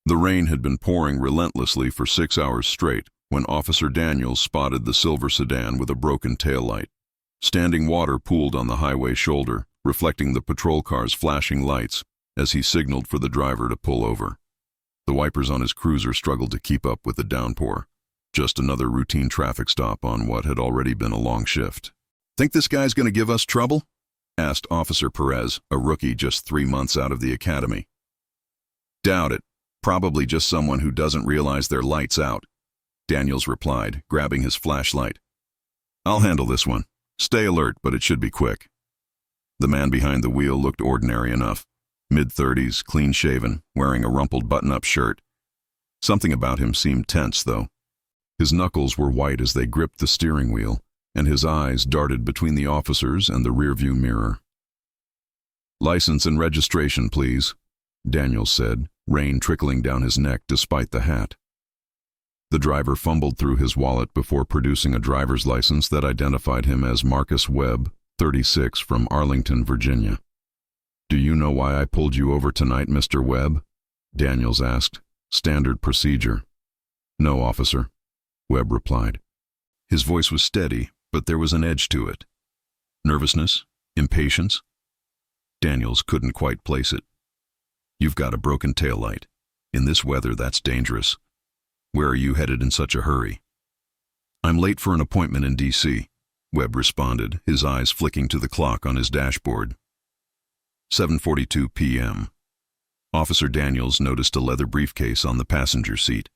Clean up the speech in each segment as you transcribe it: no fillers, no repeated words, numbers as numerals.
The rain had been pouring relentlessly for 6 hours straight when Officer Daniels spotted the silver sedan with a broken taillight. Standing water pooled on the highway shoulder, reflecting the patrol car's flashing lights as he signaled for the driver to pull over. The wipers on his cruiser struggled to keep up with the downpour. Just another routine traffic stop on what had already been a long shift. "Think this guy's going to give us trouble?" asked Officer Perez, a rookie just 3 months out of the academy. "Doubt it. Probably just someone who doesn't realize their light's out," Daniels replied, grabbing his flashlight. "I'll handle this one. Stay alert, but it should be quick." The man behind the wheel looked ordinary enough. Mid-30s, clean-shaven, wearing a rumpled button-up shirt. Something about him seemed tense, though. His knuckles were white as they gripped the steering wheel, and his eyes darted between the officers and the rearview mirror. "License and registration, please," Daniels said, rain trickling down his neck despite the hat. The driver fumbled through his wallet before producing a driver's license that identified him as Marcus Webb, 36, from Arlington, Virginia. "Do you know why I pulled you over tonight, Mr. Webb?" Daniels asked. "Standard procedure." "No, officer," Webb replied. His voice was steady, but there was an edge to it. Nervousness? Impatience? Daniels couldn't quite place it. "You've got a broken taillight. In this weather, that's dangerous. Where are you headed in such a hurry?" "I'm late for an appointment in D.C., Webb responded, his eyes flicking to the clock on his dashboard. 7:42 p.m. Officer Daniels noticed a leather briefcase on the passenger seat.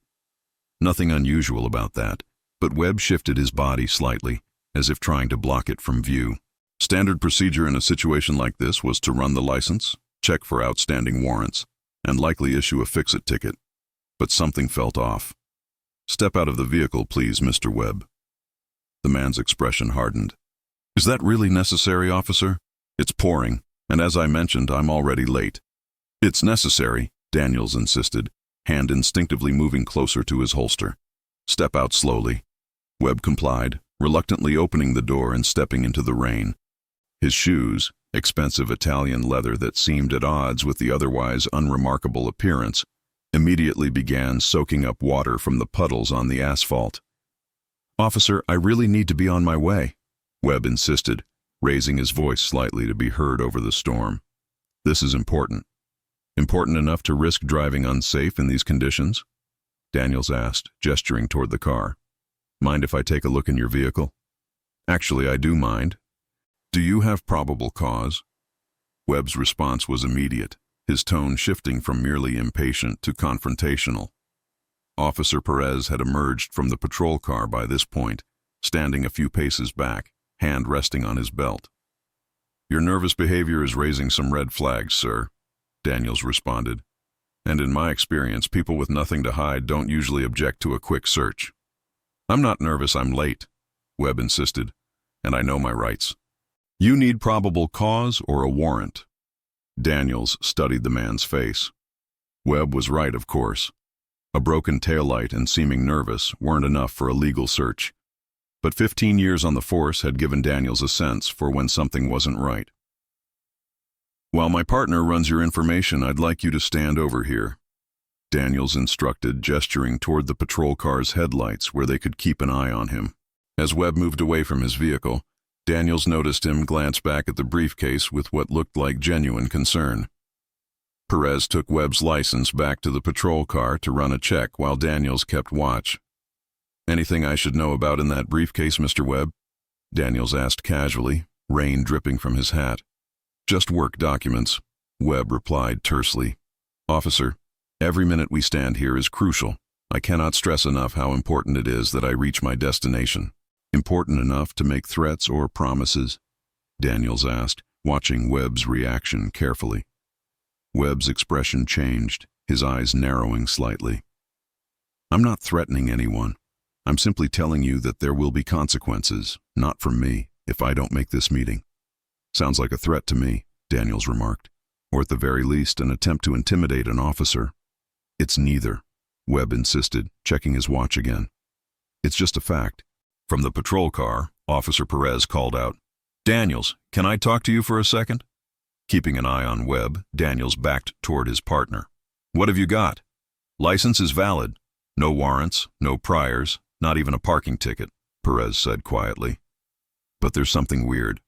Nothing unusual about that, but Webb shifted his body slightly, as if trying to block it from view. Standard procedure in a situation like this was to run the license, check for outstanding warrants, and likely issue a fix-it ticket. But something felt off. "Step out of the vehicle, please, Mr. Webb." The man's expression hardened. "Is that really necessary, officer? It's pouring, and as I mentioned, I'm already late." "It's necessary," Daniels insisted, hand instinctively moving closer to his holster. "Step out slowly." Webb complied, reluctantly opening the door and stepping into the rain. His shoes, expensive Italian leather that seemed at odds with the otherwise unremarkable appearance, immediately began soaking up water from the puddles on the asphalt. "Officer, I really need to be on my way," Webb insisted, raising his voice slightly to be heard over the storm. "This is important." "Important enough to risk driving unsafe in these conditions?" Daniels asked, gesturing toward the car. "Mind if I take a look in your vehicle?" "Actually, I do mind." "Do you have probable cause?" Webb's response was immediate, his tone shifting from merely impatient to confrontational. Officer Perez had emerged from the patrol car by this point, standing a few paces back, hand resting on his belt. "Your nervous behavior is raising some red flags, sir," Daniels responded. "And in my experience, people with nothing to hide don't usually object to a quick search." "I'm not nervous, I'm late," Webb insisted, "and I know my rights." "You need probable cause or a warrant?" Daniels studied the man's face. Webb was right, of course. A broken taillight and seeming nervous weren't enough for a legal search. But 15 years on the force had given Daniels a sense for when something wasn't right. "While my partner runs your information, I'd like you to stand over here," Daniels instructed, gesturing toward the patrol car's headlights where they could keep an eye on him. As Webb moved away from his vehicle, Daniels noticed him glance back at the briefcase with what looked like genuine concern. Perez took Webb's license back to the patrol car to run a check while Daniels kept watch. "Anything I should know about in that briefcase, Mr. Webb?" Daniels asked casually, rain dripping from his hat. "Just work documents," Webb replied tersely. "Officer, every minute we stand here is crucial. I cannot stress enough how important it is that I reach my destination." "Important enough to make threats or promises?" Daniels asked, watching Webb's reaction carefully. Webb's expression changed, his eyes narrowing slightly. "I'm not threatening anyone. I'm simply telling you that there will be consequences, not from me, if I don't make this meeting." "Sounds like a threat to me," Daniels remarked, "or at the very least an attempt to intimidate an officer." "It's neither," Webb insisted, checking his watch again. "It's just a fact." From the patrol car, Officer Perez called out, "Daniels, can I talk to you for a second?" Keeping an eye on Webb, Daniels backed toward his partner. "What have you got?" License is valid. No warrants, no priors, not even a parking ticket, Perez said quietly. But there's something weird.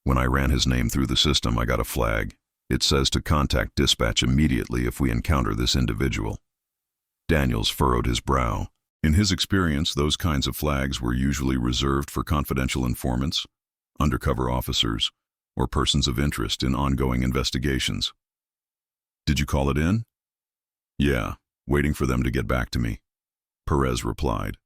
When I ran his name through the system, I got a flag. It says to contact dispatch immediately if we encounter this individual. Daniels furrowed his brow. In his experience, those kinds of flags were usually reserved for confidential informants, undercover officers, or persons of interest in ongoing investigations. Did you call it in? Yeah, waiting for them to get back to me, Perez replied.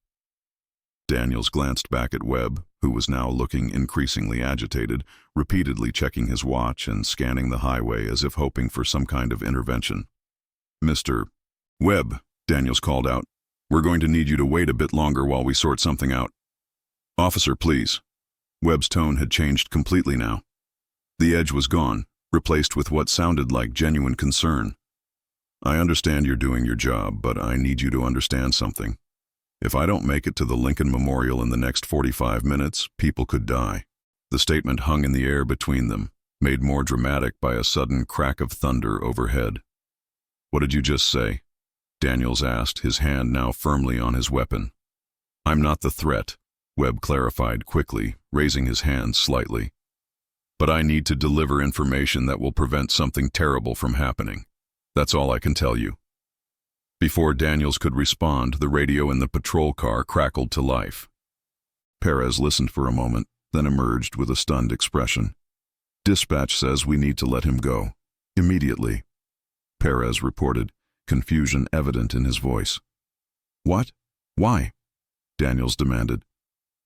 Daniels glanced back at Webb, who was now looking increasingly agitated, repeatedly checking his watch and scanning the highway as if hoping for some kind of intervention. Mr. Webb, Daniels called out, we're going to need you to wait a bit longer while we sort something out. Officer, please. Webb's tone had changed completely now. The edge was gone, replaced with what sounded like genuine concern. I understand you're doing your job, but I need you to understand something. If I don't make it to the Lincoln Memorial in the next 45 minutes, people could die. The statement hung in the air between them, made more dramatic by a sudden crack of thunder overhead. What did you just say? Daniels asked, his hand now firmly on his weapon. I'm not the threat, Webb clarified quickly, raising his hand slightly. But I need to deliver information that will prevent something terrible from happening. That's all I can tell you. Before Daniels could respond, the radio in the patrol car crackled to life. Perez listened for a moment, then emerged with a stunned expression. Dispatch says we need to let him go. Immediately, Perez reported, confusion evident in his voice. What? Why? Daniels demanded.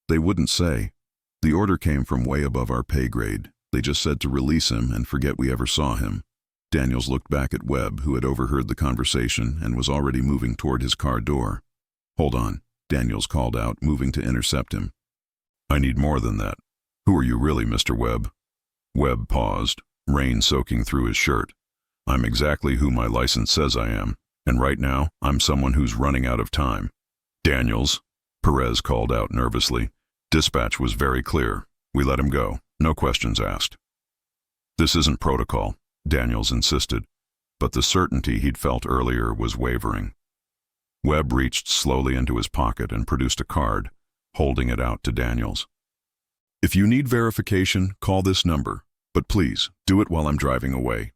They wouldn't say. The order came from way above our pay grade. They just said to release him and forget we ever saw him. Daniels looked back at Webb, who had overheard the conversation and was already moving toward his car door. Hold on, Daniels called out, moving to intercept him. I need more than that. Who are you really, Mr. Webb? Webb paused, rain soaking through his shirt. I'm exactly who my license says I am, and right now, I'm someone who's running out of time. Daniels, Perez called out nervously. Dispatch was very clear. We let him go. No questions asked. This isn't protocol, Daniels insisted, but the certainty he'd felt earlier was wavering. Webb reached slowly into his pocket and produced a card, holding it out to Daniels. If you need verification, call this number, but please, do it while I'm driving away.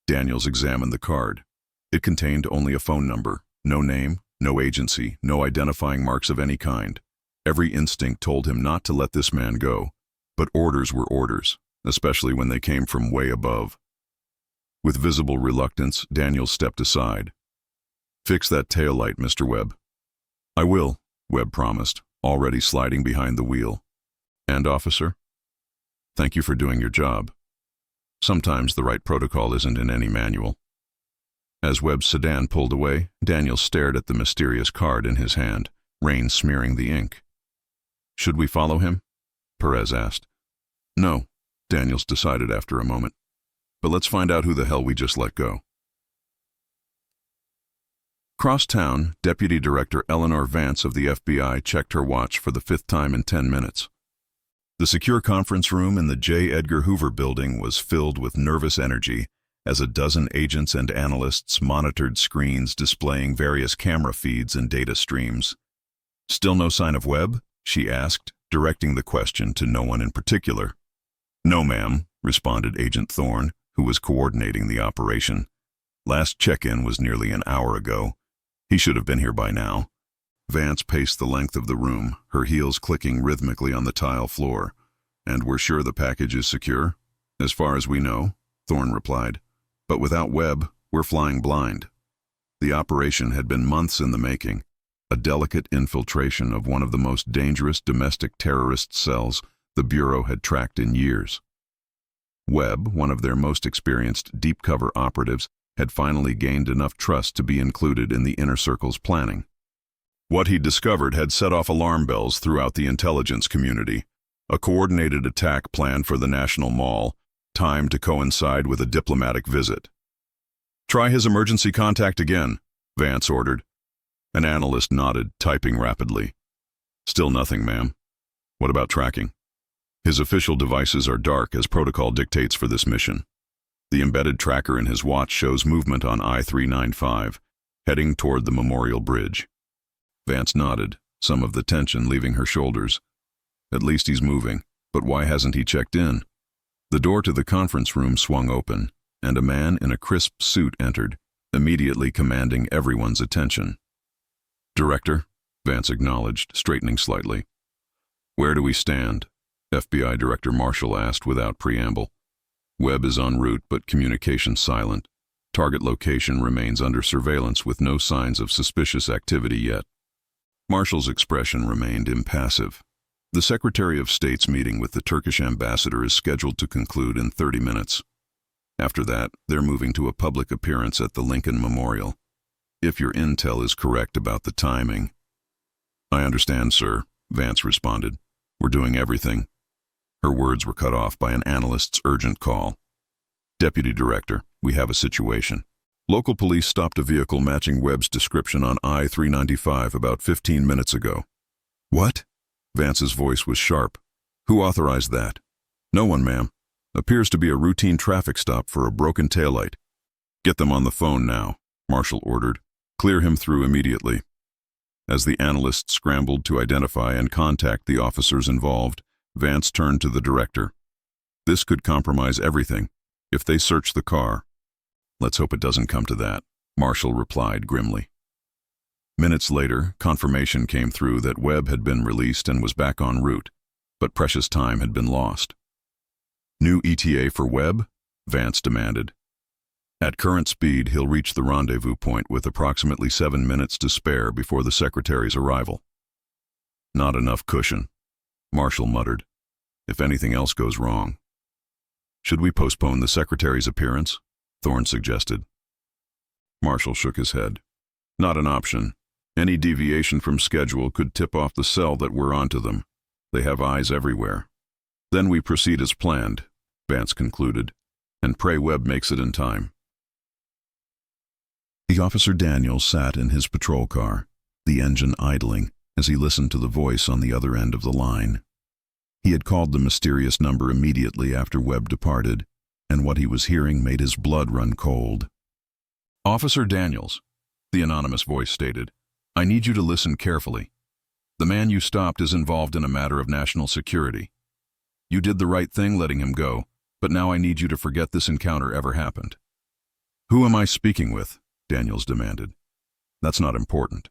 Daniels examined the card. It contained only a phone number, no name, no agency, no identifying marks of any kind. Every instinct told him not to let this man go, but orders were orders, especially when they came from way above. With visible reluctance, Daniels stepped aside. Fix that taillight, Mr. Webb. I will, Webb promised, already sliding behind the wheel. And, officer? Thank you for doing your job. Sometimes the right protocol isn't in any manual. As Webb's sedan pulled away, Daniels stared at the mysterious card in his hand, rain smearing the ink. Should we follow him? Perez asked. No, Daniels decided after a moment. But let's find out who the hell we just let go. Cross town, Deputy Director Eleanor Vance of the FBI checked her watch for the 5th time in 10 minutes. The secure conference room in the J. Edgar Hoover building was filled with nervous energy as a dozen agents and analysts monitored screens displaying various camera feeds and data streams. Still no sign of Webb? She asked, directing the question to no one in particular. No, ma'am, responded Agent Thorne, who was coordinating the operation. Last check-in was nearly an hour ago. He should have been here by now. Vance paced the length of the room, her heels clicking rhythmically on the tile floor. And we're sure the package is secure? As far as we know, Thorne replied. But without Webb, we're flying blind. The operation had been months in the making, a delicate infiltration of one of the most dangerous domestic terrorist cells the Bureau had tracked in years. Webb, one of their most experienced deep-cover operatives, had finally gained enough trust to be included in the Inner Circle's planning. What he'd discovered had set off alarm bells throughout the intelligence community. A coordinated attack planned for the National Mall, timed to coincide with a diplomatic visit. Try his emergency contact again, Vance ordered. An analyst nodded, typing rapidly. Still nothing, ma'am. What about tracking? His official devices are dark as protocol dictates for this mission. The embedded tracker in his watch shows movement on I-395, heading toward the memorial bridge. Vance nodded, some of the tension leaving her shoulders. At least he's moving, but why hasn't he checked in? The door to the conference room swung open, and a man in a crisp suit entered, immediately commanding everyone's attention. "Director," Vance acknowledged, straightening slightly. "Where do we stand?" FBI Director Marshall asked without preamble. "Webb is en route, but communication silent. Target location remains under surveillance with no signs of suspicious activity yet." Marshall's expression remained impassive. The Secretary of State's meeting with the Turkish ambassador is scheduled to conclude in 30 minutes. After that, they're moving to a public appearance at the Lincoln Memorial. If your intel is correct about the timing. "I understand, sir," Vance responded. "We're doing everything." Her words were cut off by an analyst's urgent call. "Deputy Director, we have a situation. Local police stopped a vehicle matching Webb's description on I-395 about 15 minutes ago." "What?" Vance's voice was sharp. "Who authorized that?" "No one, ma'am. Appears to be a routine traffic stop for a broken taillight." "Get them on the phone now," Marshall ordered. "Clear him through immediately." As the analyst scrambled to identify and contact the officers involved, Vance turned to the director. "This could compromise everything. If they search the car." "Let's hope it doesn't come to that," Marshall replied grimly. Minutes later, confirmation came through that Webb had been released and was back en route, but precious time had been lost. "New ETA for Webb?" Vance demanded. "At current speed, he'll reach the rendezvous point with approximately 7 minutes to spare before the Secretary's arrival." "Not enough cushion," Marshall muttered. "If anything else goes wrong." "Should we postpone the Secretary's appearance?" Thorne suggested. Marshall shook his head. "Not an option. Any deviation from schedule could tip off the cell that we're onto them. They have eyes everywhere." "Then we proceed as planned," Vance concluded, "and pray Webb makes it in time." The Officer Daniels sat in his patrol car, the engine idling, as he listened to the voice on the other end of the line. He had called the mysterious number immediately after Webb departed, and what he was hearing made his blood run cold. "Officer Daniels," the anonymous voice stated, "I need you to listen carefully. The man you stopped is involved in a matter of national security. You did the right thing letting him go, but now I need you to forget this encounter ever happened." "Who am I speaking with?" Daniels demanded. "That's not important.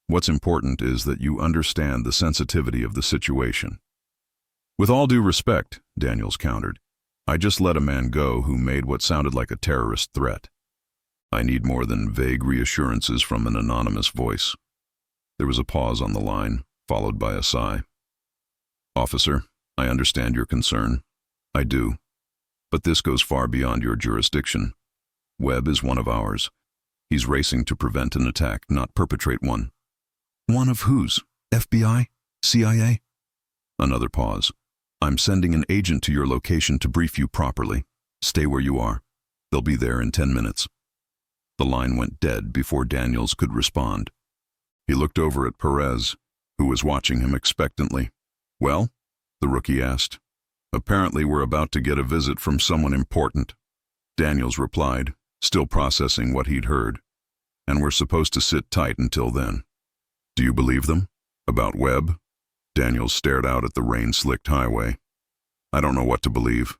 What's important is that you understand the sensitivity of the situation." "With all due respect," Daniels countered, "I just let a man go who made what sounded like a terrorist threat. I need more than vague reassurances from an anonymous voice." There was a pause on the line, followed by a sigh. "Officer, I understand your concern. I do. But this goes far beyond your jurisdiction. Webb is one of ours. He's racing to prevent an attack, not perpetrate one." "One of whose? FBI? CIA?" Another pause. "I'm sending an agent to your location to brief you properly. Stay where you are. They'll be there in 10 minutes. The line went dead before Daniels could respond. He looked over at Perez, who was watching him expectantly. "Well?" the rookie asked. "Apparently we're about to get a visit from someone important," Daniels replied, still processing what he'd heard. "And we're supposed to sit tight until then." "Do you believe them? About Webb?" Daniels stared out at the rain-slicked highway. "I don't know what to believe.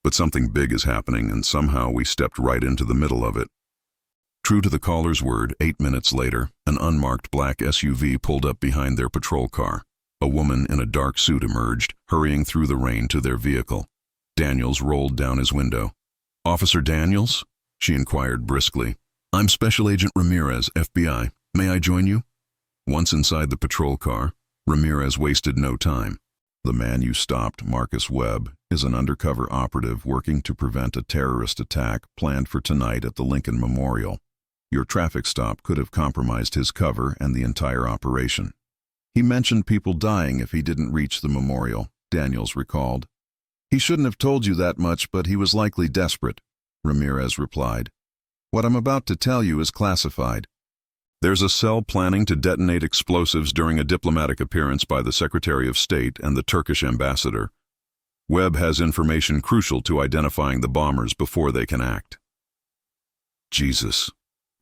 But something big is happening, and somehow we stepped right into the middle of it." True to the caller's word, 8 minutes later, an unmarked black SUV pulled up behind their patrol car. A woman in a dark suit emerged, hurrying through the rain to their vehicle. Daniels rolled down his window. "Officer Daniels?" she inquired briskly. "I'm Special Agent Ramirez, FBI. May I join you?" Once inside the patrol car, Ramirez wasted no time. "The man you stopped, Marcus Webb, is an undercover operative working to prevent a terrorist attack planned for tonight at the Lincoln Memorial. Your traffic stop could have compromised his cover and the entire operation. He mentioned people dying if he didn't reach the memorial," Daniels recalled. "He shouldn't have told you that much, but he was likely desperate," Ramirez replied. "What I'm about to tell you is classified." "There's a cell planning to detonate explosives during a diplomatic appearance by the Secretary of State and the Turkish ambassador. Webb has information crucial to identifying the bombers before they can act." "Jesus,"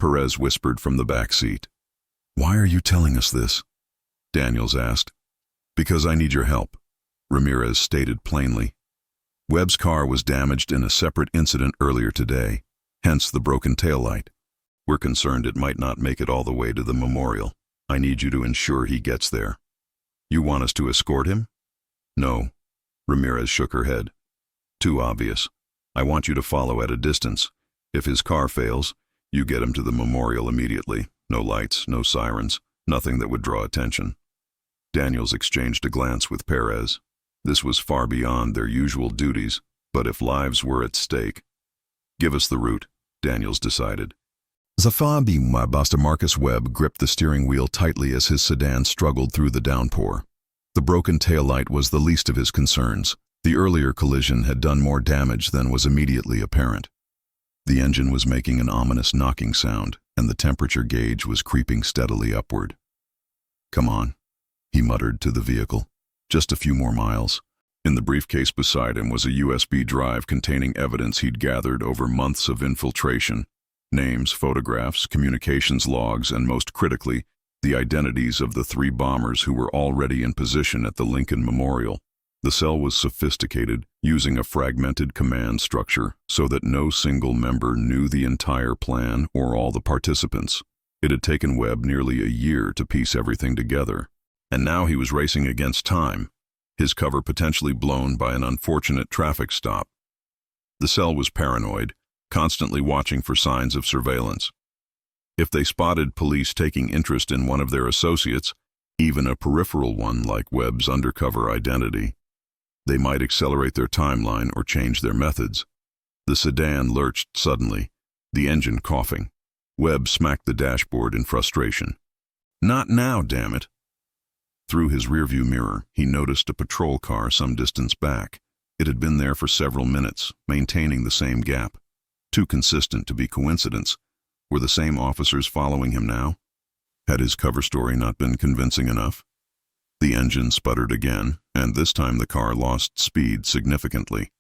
Perez whispered from the back seat. "Why are you telling us this?" Daniels asked. "Because I need your help," Ramirez stated plainly. Webb's car was damaged in a separate incident earlier today, hence the broken taillight. We're concerned it might not make it all the way to the memorial. I need you to ensure he gets there. You want us to escort him? No. Ramirez shook her head. Too obvious. I want you to follow at a distance. If his car fails, you get him to the memorial immediately. No lights, no sirens, nothing that would draw attention. Daniels exchanged a glance with Perez. This was far beyond their usual duties, but if lives were at stake. Give us the route, Daniels decided. Zafabi Mabasta Marcus Webb gripped the steering wheel tightly as his sedan struggled through the downpour. The broken taillight was the least of his concerns. The earlier collision had done more damage than was immediately apparent. The engine was making an ominous knocking sound, and the temperature gauge was creeping steadily upward. "Come on," he muttered to the vehicle. "Just a few more miles." In the briefcase beside him was a USB drive containing evidence he'd gathered over months of infiltration. Names, photographs, communications logs, and most critically, the identities of the 3 bombers who were already in position at the Lincoln Memorial. The cell was sophisticated, using a fragmented command structure so that no single member knew the entire plan or all the participants. It had taken Webb nearly a year to piece everything together, and now he was racing against time, his cover potentially blown by an unfortunate traffic stop. The cell was paranoid, constantly watching for signs of surveillance. If they spotted police taking interest in one of their associates, even a peripheral one like Webb's undercover identity, they might accelerate their timeline or change their methods. The sedan lurched suddenly, the engine coughing. Webb smacked the dashboard in frustration. "Not now, damn it!" Through his rearview mirror, he noticed a patrol car some distance back. It had been there for several minutes, maintaining the same gap. Too consistent to be coincidence. Were the same officers following him now? Had his cover story not been convincing enough? The engine sputtered again, and this time the car lost speed significantly.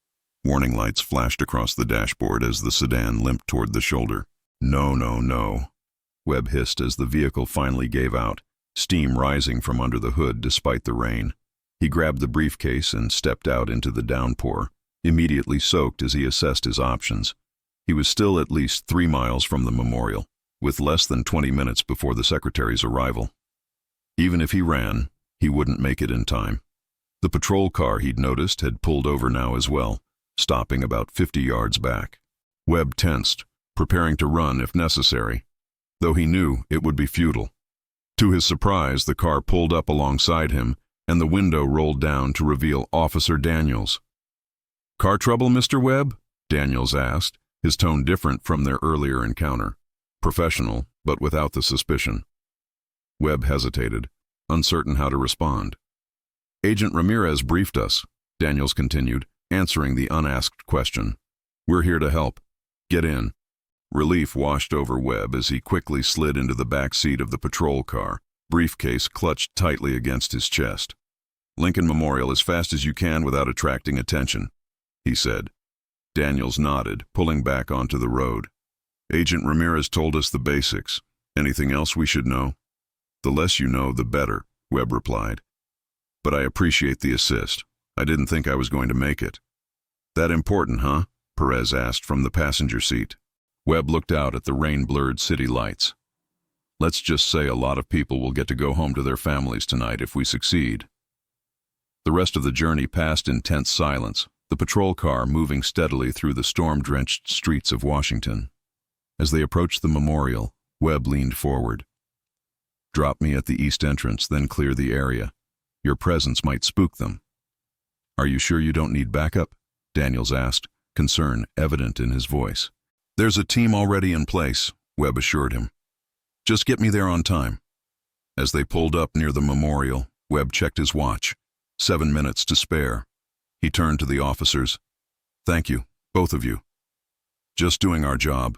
Warning lights flashed across the dashboard as the sedan limped toward the shoulder. "No, no, no," Webb hissed as the vehicle finally gave out, steam rising from under the hood despite the rain. He grabbed the briefcase and stepped out into the downpour, immediately soaked as he assessed his options. He was still at least 3 miles from the memorial, with less than 20 minutes before the secretary's arrival. Even if he ran, he wouldn't make it in time. The patrol car he'd noticed had pulled over now as well, stopping about 50 yards back. Webb tensed, preparing to run if necessary, though he knew it would be futile. To his surprise, the car pulled up alongside him, and the window rolled down to reveal Officer Daniels. "Car trouble, Mr. Webb?" Daniels asked, his tone different from their earlier encounter. Professional, but without the suspicion. Webb hesitated, uncertain how to respond. "Agent Ramirez briefed us," Daniels continued, answering the unasked question. "We're here to help. Get in." Relief washed over Webb as he quickly slid into the back seat of the patrol car, briefcase clutched tightly against his chest. "Lincoln Memorial as fast as you can without attracting attention," he said. Daniels nodded, pulling back onto the road. "Agent Ramirez told us the basics. Anything else we should know?" "The less you know, the better," Webb replied. "But I appreciate the assist. I didn't think I was going to make it." "That important, huh?" Perez asked from the passenger seat. Webb looked out at the rain-blurred city lights. "Let's just say a lot of people will get to go home to their families tonight if we succeed." The rest of the journey passed in tense silence, the patrol car moving steadily through the storm-drenched streets of Washington. As they approached the memorial, Webb leaned forward. "Drop me at the east entrance, then clear the area. Your presence might spook them." "Are you sure you don't need backup?" Daniels asked, concern evident in his voice. "There's a team already in place," Webb assured him. "Just get me there on time." As they pulled up near the memorial, Webb checked his watch. 7 minutes to spare. He turned to the officers. "Thank you, both of you." "Just doing our job,"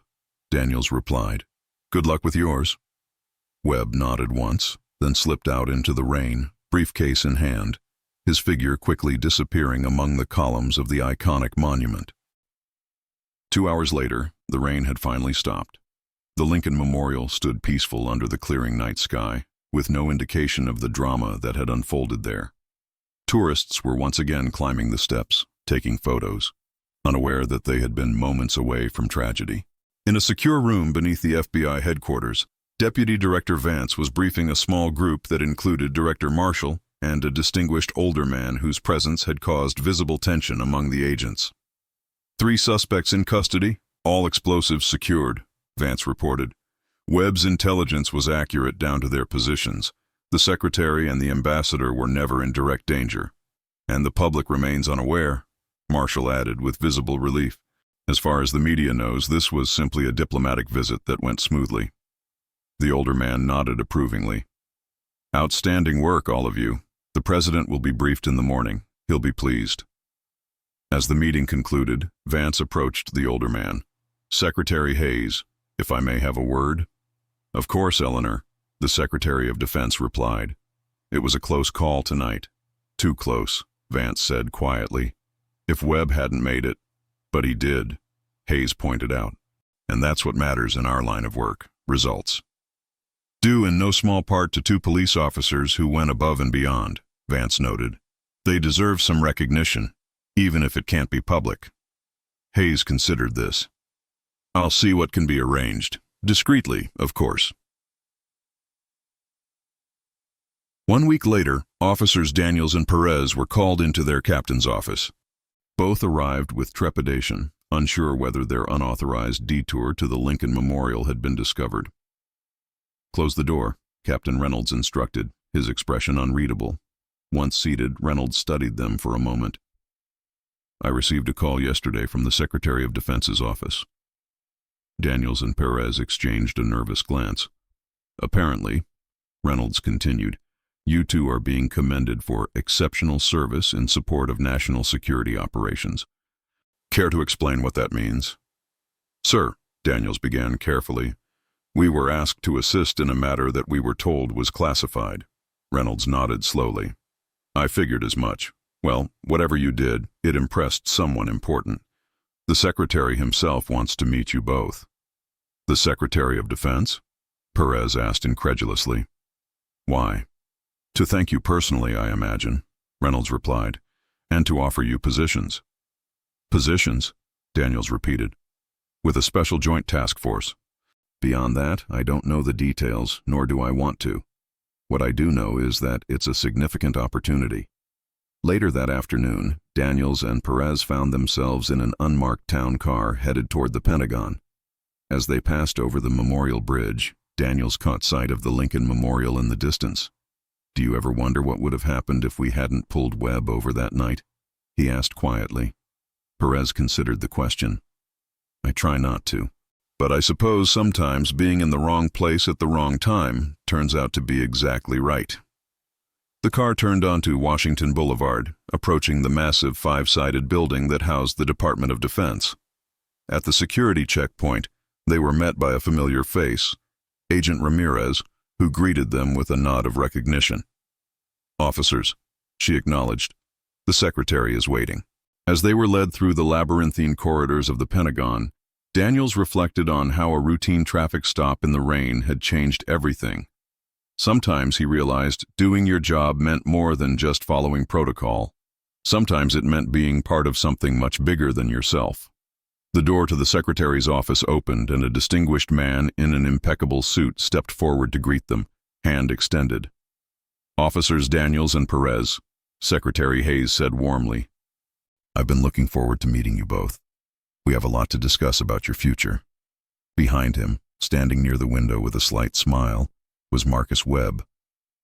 Daniels replied. "Good luck with yours." Webb nodded once, then slipped out into the rain, briefcase in hand, his figure quickly disappearing among the columns of the iconic monument. 2 hours later, the rain had finally stopped. The Lincoln Memorial stood peaceful under the clearing night sky, with no indication of the drama that had unfolded there. Tourists were once again climbing the steps, taking photos, unaware that they had been moments away from tragedy. In a secure room beneath the FBI headquarters, Deputy Director Vance was briefing a small group that included Director Marshall and a distinguished older man whose presence had caused visible tension among the agents. 3 suspects in custody, all explosives secured, Vance reported. Webb's intelligence was accurate down to their positions. The Secretary and the Ambassador were never in direct danger. And the public remains unaware, Marshall added with visible relief. As far as the media knows, this was simply a diplomatic visit that went smoothly. The older man nodded approvingly. Outstanding work, all of you. The President will be briefed in the morning. He'll be pleased. As the meeting concluded, Vance approached the older man. Secretary Hayes, if I may have a word? Of course, Eleanor, the Secretary of Defense replied. It was a close call tonight. Too close, Vance said quietly. If Webb hadn't made it, but he did, Hayes pointed out. And that's what matters in our line of work, results. Due in no small part to 2 police officers who went above and beyond, Vance noted. They deserve some recognition, even if it can't be public. Hayes considered this. I'll see what can be arranged. Discreetly, of course. 1 week later, Officers Daniels and Perez were called into their captain's office. Both arrived with trepidation, unsure whether their unauthorized detour to the Lincoln Memorial had been discovered. Close the door, Captain Reynolds instructed, his expression unreadable. Once seated, Reynolds studied them for a moment. I received a call yesterday from the Secretary of Defense's office. Daniels and Perez exchanged a nervous glance. Apparently, Reynolds continued, you 2 are being commended for exceptional service in support of national security operations. Care to explain what that means? Sir, Daniels began carefully, we were asked to assist in a matter that we were told was classified. Reynolds nodded slowly. I figured as much. Well, whatever you did, it impressed someone important. The Secretary himself wants to meet you both. The Secretary of Defense? Perez asked incredulously. Why? To thank you personally, I imagine, Reynolds replied, and to offer you positions. Positions? Daniels repeated. With a special joint task force. Beyond that, I don't know the details, nor do I want to. What I do know is that it's a significant opportunity. Later that afternoon, Daniels and Perez found themselves in an unmarked town car headed toward the Pentagon. As they passed over the Memorial Bridge, Daniels caught sight of the Lincoln Memorial in the distance. Do you ever wonder what would have happened if we hadn't pulled Webb over that night? He asked quietly. Perez considered the question. I try not to. But I suppose sometimes being in the wrong place at the wrong time turns out to be exactly right. The car turned onto Washington Boulevard, approaching the massive 5-sided building that housed the Department of Defense. At the security checkpoint, they were met by a familiar face, Agent Ramirez, who greeted them with a nod of recognition. Officers, she acknowledged. The Secretary is waiting. As they were led through the labyrinthine corridors of the Pentagon, Daniels reflected on how a routine traffic stop in the rain had changed everything. Sometimes, he realized, doing your job meant more than just following protocol. Sometimes it meant being part of something much bigger than yourself. The door to the Secretary's office opened, and a distinguished man in an impeccable suit stepped forward to greet them, hand extended. Officers Daniels and Perez, Secretary Hayes said warmly. I've been looking forward to meeting you both. We have a lot to discuss about your future. Behind him, standing near the window with a slight smile, was Marcus Webb,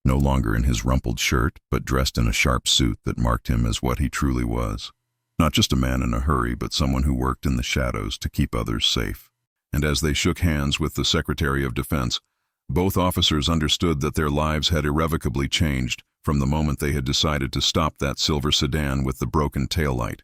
no longer in his rumpled shirt, but dressed in a sharp suit that marked him as what he truly was. Not just a man in a hurry, but someone who worked in the shadows to keep others safe. And as they shook hands with the Secretary of Defense, both officers understood that their lives had irrevocably changed from the moment they had decided to stop that silver sedan with the broken taillight.